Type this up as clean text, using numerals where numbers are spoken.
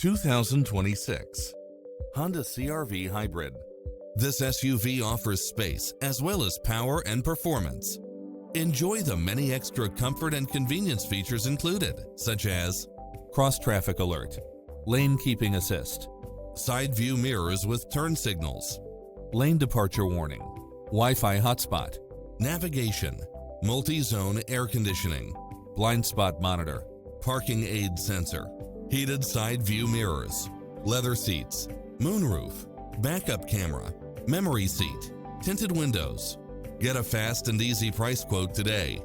2026 Honda CR-V Hybrid. This SUV offers space as well as power and performance. Enjoy the many extra comfort and convenience features included, such as cross-traffic alert, lane keeping assist, side view mirrors with turn signals, lane departure warning, Wi-Fi hotspot, navigation, multi-zone air conditioning, blind spot monitor, parking aid sensor, heated side view mirrors, leather seats, moonroof, backup camera, memory seat, tinted windows. Get a fast and easy price quote today